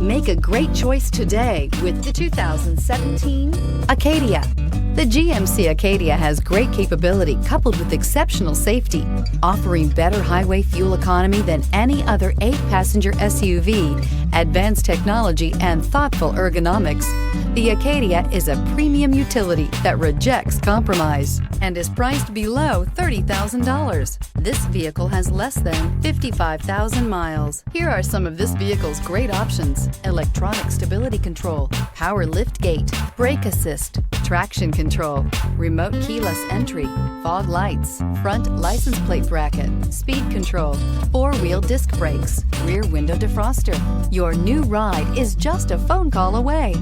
Make a great choice today with the 2017 Acadia. The GMC Acadia has great capability coupled with exceptional safety, offering better highway fuel economy than any other 8-passenger SUV, advanced technology, and thoughtful ergonomics. The Acadia is a premium utility that rejects compromise and is priced below $30,000. This vehicle has less than 55,000 miles. Here are some of this vehicle's great options: electronic stability control, power liftgate, brake assist, traction control, remote keyless entry, fog lights, front license plate bracket, speed control, 4-wheel disc brakes, rear window defroster. Your new ride is just a phone call away.